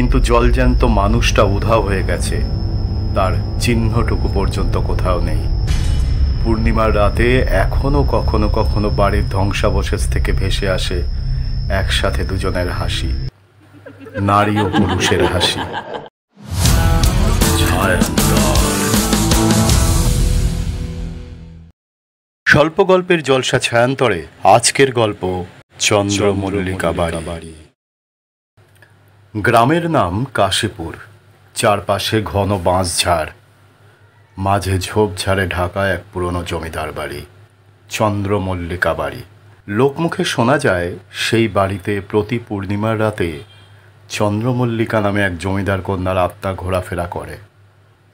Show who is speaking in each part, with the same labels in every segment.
Speaker 1: কিন্তু জলজ্যান্ত মানুষটা উধাও হয়ে গেছে, তার চিহ্নটুকু পর্যন্ত কোথাও নেই। পূর্ণিমার রাতে এখনো কখনো কখনো বাড়ির ধ্বংসাবশেষ থেকে ভেসে আসে একসাথে দুজনের হাসি, নারী ও পুরুষের হাসি। স্বল্প গল্পের জলসা ছায়ান্তরে আজকের গল্প চন্দ্রমল্লিকা বাড়ি। গ্রামের নাম কাশীপুর। চারপাশে ঘন বাঁশঝাড়, মাঝে ঝোপঝাড়ে ঢাকা এক পুরনো জমিদার বাড়ি, চন্দ্রমল্লিকা বাড়ি। লোকমুখে শোনা যায় সেই বাড়িতে প্রতি পূর্ণিমার রাতে চন্দ্রমল্লিকা নামে এক জমিদার কন্যার আত্মা ঘোরাফেরা করে।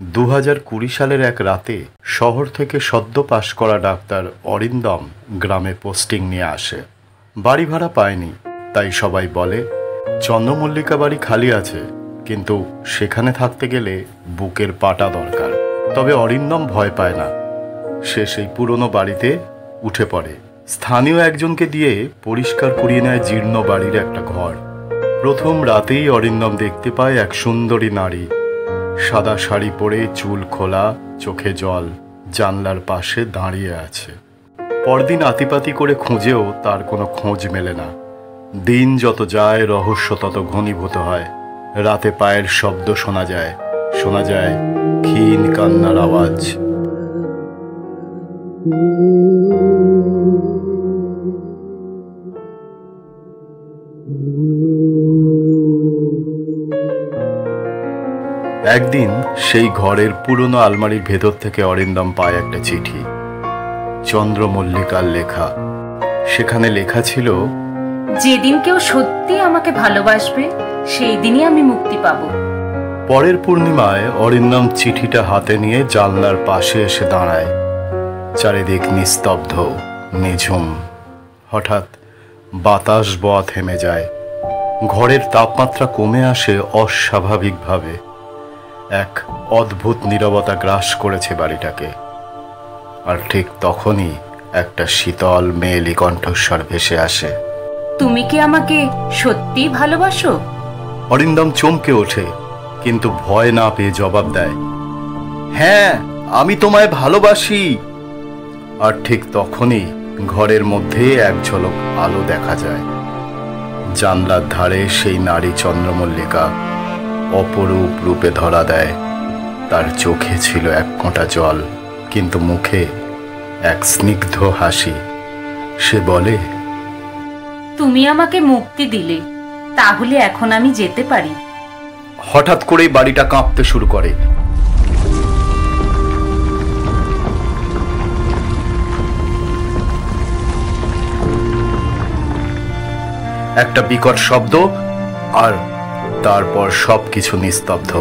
Speaker 1: 2020 সালের এক রাতে শহর থেকে সদ্য পাশ করা ডাক্তার অরিন্দম গ্রামে পোস্টিং নিয়ে আসে। বাড়ি ভাড়া পায়নি, তাই সবাই বলে চন্দ্রমল্লিকা বাড়ি খালি আছে, কিন্তু সেখানে থাকতে গেলে বুকের পাটা দরকার। তবে অরিন্দম ভয় পায় না, সে সেই পুরনো বাড়িতে উঠে পড়ে। স্থানীয় একজনকে দিয়ে পরিষ্কার করিয়ে নেয় জীর্ণ বাড়ির একটা ঘর। প্রথম রাতেই অরিন্দম দেখতে পায় এক সুন্দরী নারী, সাদা শাড়ি পরে, চুল খোলা, চোখে জল, জানলার পাশে দাঁড়িয়ে আছে। পরদিন আতিপাতি করে খুঁজেও তার কোনো খোঁজ মেলে না। দিন যত যায় রহস্য তত ঘনীভূত হয়। রাতে পায়ের শব্দ শোনা যায় ক্ষীণ কান্নার আওয়াজ। একদিন সেই ঘরের পুরনো আলমারির ভেতর থেকে অরিন্দম পায় একটা চিঠি, চন্দ্রমল্লিকার লেখা। সেখানে লেখা ছিল,
Speaker 2: যেদিন কেউ সত্যি আমাকে ভালোবাসবে সেই দিনই আমি মুক্তি পাব।
Speaker 1: পরের পূর্ণিমায় অরিন্দম চিঠিটা হাতে নিয়ে জানলার পাশে এসে দাঁড়ায়। চারিদিক নিস্তব্ধ, নিঝুম। হঠাৎ বাতাস বওয়া থেমে যায়। ঘরের তাপমাত্রা কমে আসে অস্বাভাবিকভাবে। এক অদ্ভুত নীরবতা গ্রাস করেছে বাড়িটাকে। আর ঠিক তখনই একটা শীতল মেয়েলি কণ্ঠস্বর ভেসে আসে,
Speaker 2: তুমি কি আমাকে সত্যি ভালোবাসো?
Speaker 1: অরিন্দম চমকে ওঠে, কিন্তু ভয় না পেয়ে জবাব দেয়, হ্যাঁ, আমি তোমায় ভালোবাসি। আর ঠিক তখনই ঘরের মধ্যে এক ঝলক আলো দেখা যায়। জানলার ধারে সেই নারী চন্দ্রমল্লিকা অপরূপ রূপে ধরা দেয়। তার চোখে ছিল এক ফোঁটা জল, কিন্তু মুখে এক স্নিগ্ধ হাসি। সে বলে,
Speaker 2: তুমি আমাকে মুক্তি দিলে, তাহলে এখন আমি যেতে পারি।
Speaker 1: হঠাৎ করেই বাড়িটা কাঁপতে শুরু করে। একটা বিকট শব্দ, আর তারপর সবকিছু নিস্তব্ধ।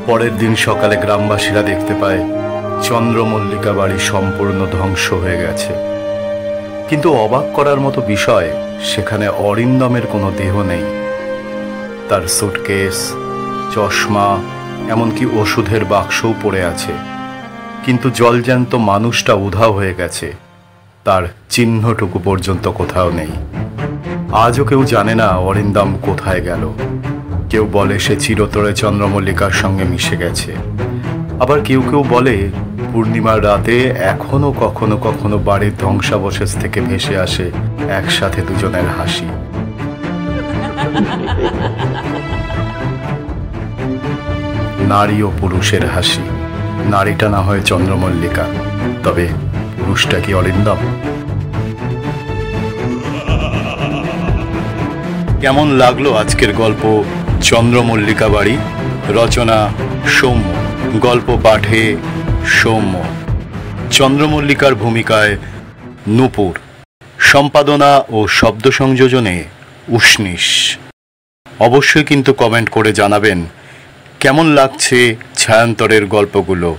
Speaker 1: পরের দিন সকালে গ্রামবাসীরা দেখতে পায় চন্দ্রমল্লিকা বাড়ি সম্পূর্ণ ধ্বংস হয়ে গেছে। কিন্তু অবাক করার মতো বিষয়, সেখানে অরিন্দমের কোনো দেহ নেই। তার সুটকেস, চশমা, এমনকি ওষুধের বাক্সও পড়ে আছে। কিন্তু জলজ্যান্ত মানুষটা উধাও হয়ে গেছে, তার চিহ্নটুকু পর্যন্ত কোথাও নেই। আজও কেউ জানে না অরিন্দম কোথায় গেল। কেউ বলে সে চিরতরে চন্দ্রমল্লিকার সঙ্গে মিশে গেছে, আবার কেউ কেউ বলে পূর্ণিমার রাতে এখনো কখনো কখনো বাড়ির ধ্বংসাবশেষ থেকে ভেসে আসে একসাথে দুজনের হাসি। নারী ও পুরুষের হাসি। নারীটা না হয় চন্দ্রমল্লিকা, তবে পুরুষটা কি অরিন্দম? কেমন লাগলো আজকের গল্প চন্দ্রমল্লিকা বাড়ি? রচনা সৌম্য, গল্প পাঠে সৌম্য, চন্দ্রমল্লিকার ভূমিকায় নূপুর, সম্পাদনা ও শব্দ সংযোজনে উষ্ণিস। অবশ্যই কিন্তু কমেন্ট করে জানাবেন কেমন লাগছে ছায়ান্তরের গল্পগুলো।